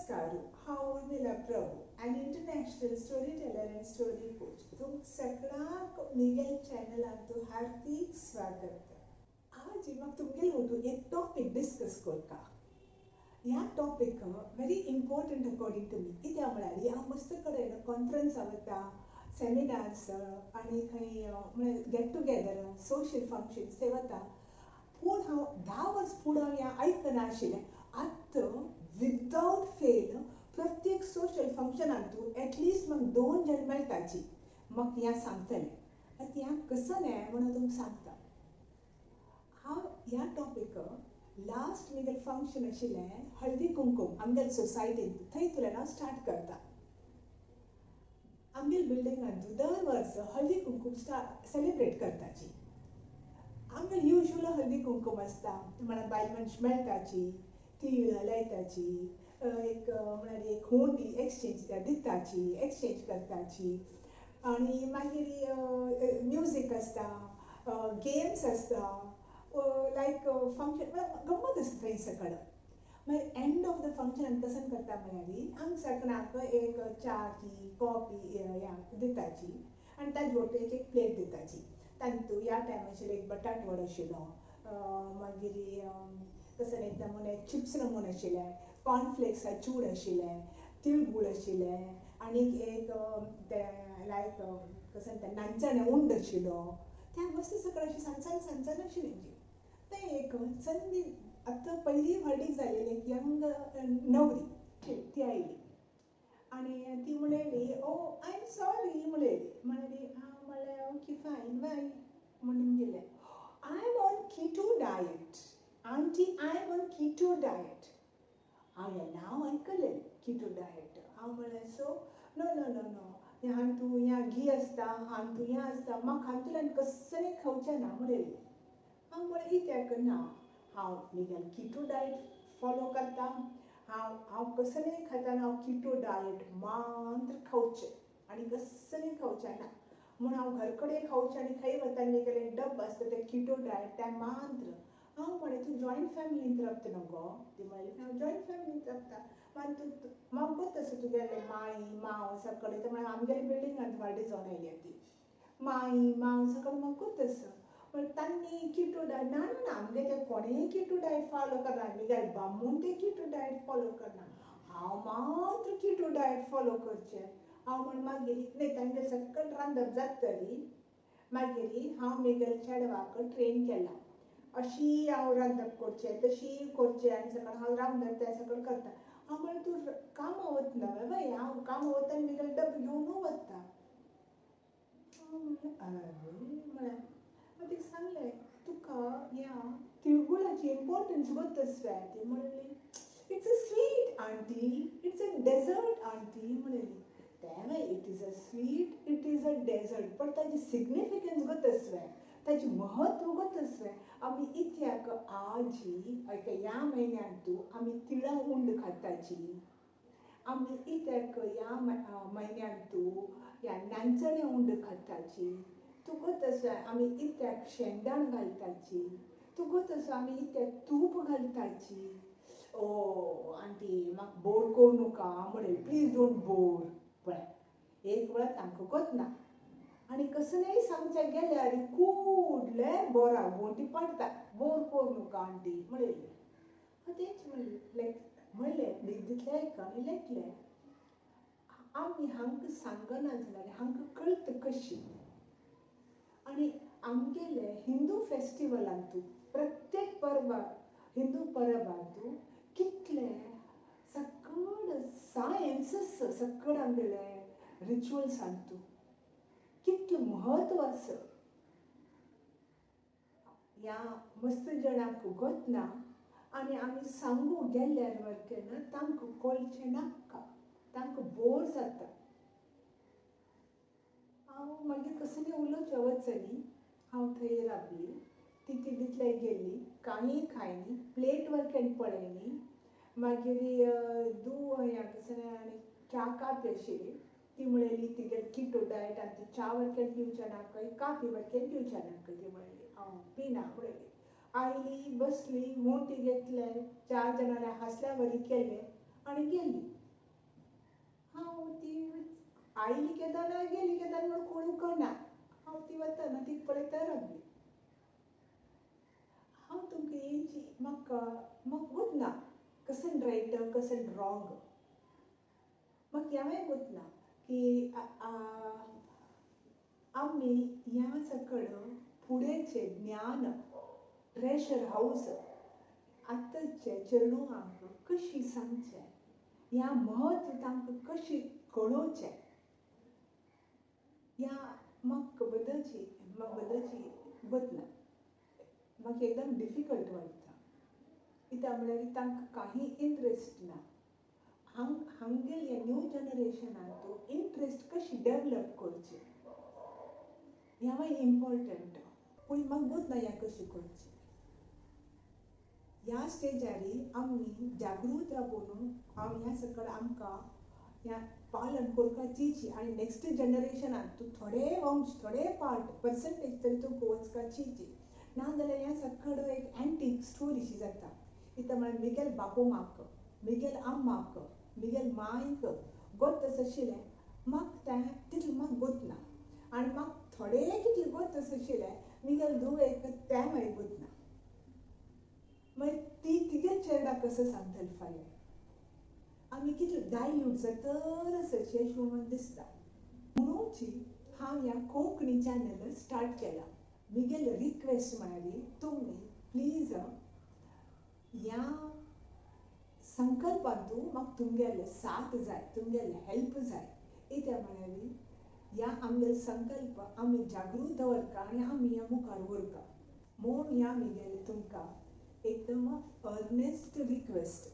नमस्कार, हांव उर्मिला प्रभू, an international storyteller and story coach. तुमकां सगळ्यांक मिगेल चॅनलांत हार्दिक स्वागत. आज म्हाका तुमगेले वटून एक टॉपिक डिस्कस करता. ह्या topic very important according to me. कित्याक म्हळ्यार हांव मस्त कडेन कॉन्फरन्सा वता, सेमिनार्स आनी खंय म्हळ्यार गेट टुगेदर सोशल फंक्शन्स ते वता. पूण हांव 10 वर्स फुडें हांव हें आयकना आशिल्लें. आतां विदाउट फेल प्रत्येक सोशल फंक्शनांतू एटलिस्ट म्हाका 2 जण मेळटाची म्हाका ह्या सांगतलें. आतां ह्या कसं न्हय म्हणून तुमकां सांगता. हांव ह्या टॉपिक लास्ट म्हगेलें फंक्शन आशिल्लें हळदी कुंकूम आमगेले सोसायटीन, थंयतल्यान हांव स्टार्ट करता. आमगेले बिल्डिंगांतू दर वर्स हळदी कुंकूम सेलिब्रेट करताची. आमगेले युजल हळदी कुंकूम आसता, म्हळ्यार बायल मनशां मेळटाची, तीळ लायताची, एक म्हळ्यार एक होंडी एक्सचेंज दिताची, एक्सचेंज करताची. आनी मागीर म्युजीक आसता, गेम्स आसता, लायक फंक्शन गम्मत आसता थंय सकयल. मागीर एंड ऑफ द फंक्शन कसं करता म्हळ्यार हांगा सगळ्यांक एक च्याची कॉफी दिताची आनी ताजे वटेन एक प्लेट दिताची. तांतू ह्या टायमाचेर एक बटाट वडो आशिल्लो, मागीर कसं एकदां म्हूण चिप्स म्हूण आशिल्ले, कॉर्नफ्लेक्सा चूड आशिल्ले, तिळगूळ आशिल्ले, आनीक एक लायक कसं म्हणटा नांचणे उंड आशिल्लो. त्या मस्त सकयल अशी सांजसान आशिल्ली. तें एक संदी आतां पयली हळदीक जालेली एक यंग नवरी ती आयली आनी ती म्हणलेली ओ आय एम सॉरी म्हणलेली. हांव म्हणलें ओके फायन बाय म्हणून गेलें. I am on keto diet aunty, I am on keto diet. हांव हें नांव आयकलें कीटो डायट. हांव म्हणलें so no no no no हांतू ह्या घी आसता, हांतू हें आसता, म्हाका हांतूंतल्यान कसलें खावचें ना म्हणलेली. हांव म्हणलें कित्याक ना, हांव म्हगेलें कीटो डायट फॉलो करता, हांव कसलेंय खाता, हांव कीटो डायट मात्र खावचें आनी कसलेंय खावचें ना म्हूण हांव घर कडेन खावचें आनी खंय वता आनी म्हगेलें डब्ब आसता तें कीटो डायट तें मात्र. हांव म्हणलें तूं जॉयंट फॅमिलींत रावता न्हू गो. ती म्हणली हांव जॉयंट फॅमिलींत रावता. मागीर म्हाका कोत्ता आसा तुगेले माय माव सकयल, ते म्हळ्यार आमगेले बिल्डिंगांत वाडीत जावन आयल्या ती माय माव सकयल म्हाका कोत्ता आसा. पण तांणी कीटो डायट ना ना ना आमगे ते कोणेंय कीटो डायट फॉलो करना, म्हगेले बामून ते कीटो डायट फॉलो करना, हांव मात्र कीटो डायट फॉलो करचें. हांव म्हण मागीर न्ही तांगे सकयल रांदप जातरी मागीर हांव म्हगेल्या चेडवाक ट्रेन केलां. अशी हांव रांदप करचें, तशी करचें आनी सकयल हांव रांदप त्या सकयल करता. हांव म्हणलें तूं कामां वतना बाय, हांव कामां वता आनी म्हगेले डब्ब घेवनू वता. हांव म्हणलें अरे म्हळ्यार तिका सांगलें तुका ह्या तिळगुळाची इम्पॉर्टन्स गोत्ता. ती म्हणली it's a sweet aunty, it's a dessert aunty म्हणली. तें it is a sweet, it is a dessert, पण ताजी सिग्निफिकन्स गोत्ता, ताजें म्हत्व गोत्ता. आमी इत्याक आजी ह्या म्हयन्यांतू आमी तिळां उंड खाताची, आमी इत्याक ह्या म्हयन्यांतू ह्या नांचणे उंड खाताची. तुका तसो आमी इत्याक शेंगदाण घालताची, तुका तसो आमी इत्याक तूप घालताची. ओ आंटी म्हाका बोर करूं नाका म्हणलें, प्लीज डोंट बोर. पळय एक वेळ तांकां कोतना आनी कसलेंय सांगचें गेल्यार कुडलें बोरा गोंटी पडटा, बोर करूं नाका आंटी म्हणलेली. तेंच म्हणलें न्हीद दितलें आनी लेटलें. आमी हांकां सांगना जाल्यार हांकां कळटा कशी. आनी आमगेले हिंदू फेस्टिवलांतू प्रत्येक परबाक हिंदू परबांतू कितले सकड सायन्स सकड आमगेले रिच्युअल्सांतू कितलें म्हत्व आसा ह्या मस्त जाणांक गोतना. आनी आमी सांगू गेल्यार वरकेन तांकां कळचें नाका, तांकां बोर जाता. हांव मागीर कसलें उलोवचें वचनी हांव थंय रावली. ती दितले गेली, कांय खायनी, प्लेट वरकेन पळयली. मागीर कसलें आनी च्या कापी आशिल्ली. ती म्हणलेली तिगे कीटो डायट आनी ती च्या वरकेन पिवचें नाका, काफी वरकेन पिवचें नाका. ती म्हणलेली हांव पिना म्हणलेली. आयली बसली, मोटी घेतलें, 4 जाणांनी हांसल्या वरी केलें. आनी गेली. हांव ती आयली केदारना गेली केदारना म्हूण कोणूय कळना. हांव ती वतना ती पळयता रावली. हांव तुमकां हेंची म्हाका गुतना कसन रायट कसन रॉंग. म्हाका हेंवूय गुतना की आमी ह्या सकड फुडेंचे ज्ञान ट्रेशर हावस आतांचे चेडवांक कशी सांगचें, ह्या म्हत्व तांकां कशी कळोवचें, ह्या म्हाका बद्दलची गुतना. म्हाका एकदम डिफिकल्ट वाटता. कित्याक म्हळ्यार तांकां काही इंट्रस्ट ना. हांगेले न्यू जनरेशनाक इंट्रस्ट कशी डेवलप करची ह्या मागीर इम्पॉर्टंट. पूण म्हाका गुतना हें कशें करचें. ह्या स्टेजार आमी जागृत रावून ह्या सकल आमकां ह्या पालन करपाक चिची आनी नेक्स्ट जनरेशनाक थोडे वंश थोडे पर्संटेज तरी तुमकां वचपाक चिची. नाजाल्यार ह्या सकल एक एंटीक स्टोरी शी जाता. कित्याक म्हळ्यार मिगेल बापूमाक मिगेल आम्माक मिगेल मांयक गोत तशें आशिल्लें. म्हाका तितलें म्हाका गुतना. आनी म्हाका थोडे कितले गोत तशें आशिल्लें मिगेल धुवेक तें मागीर गुतना. मागीर ती तिगेल चेडवाक कसो सांगतली फाल्यां. आमी कितले डायल्यूट जातर अशें अशें दिसता. म्हणूनची हांव ह्या कोंकणी चॅनल स्टार्ट केला. मिगेल रिक्वेस्ट म्हळ्यार तुमी प्लीज ह्या संकल्पांतू म्हाका तुमगेले साथ जाय, तुमगेले हेल्प जाय. कित्याक म्हळ्यार ह्या आमगेले संकल्प आमी जागृत दवरका आनी आमी ह्या मुखार व्हरका. म्हूण ह्या मिगेले तुमकां एकदम earnest request.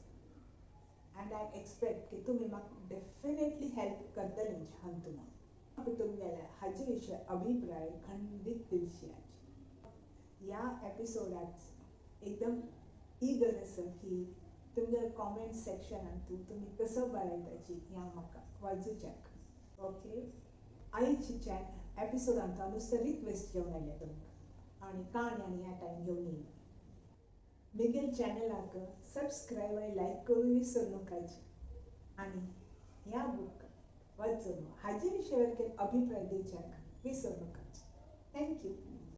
And I expect की तुमी म्हाका डेफिनेटली हेल्प करतली हातूंत. म्हाका तुमगेले हाजे विशीं अभिप्राय खंडीत दिवचे. ह्या एपिसोडाक एकदम ईगर आसा की तुमगे कॉमेंट सेक्शनांत तुमी कसो बरयताची ह्या म्हाका वाचूचें. ओके. आयच्या एपिसोडांत हांव नुस्तें रिक्वेस्ट घेवन आयलें तुमकां आनी काणी आनी ह्या टायम घेवन येयलें. मिगेल चॅनलाक सबस्क्रायब आनी लायक करूं विसरू नकाची. आनी ह्या बूक वाचून हाजे विशयाचेर अभिप्राय दिवच्याक विसरू नकाची. थँक्यू.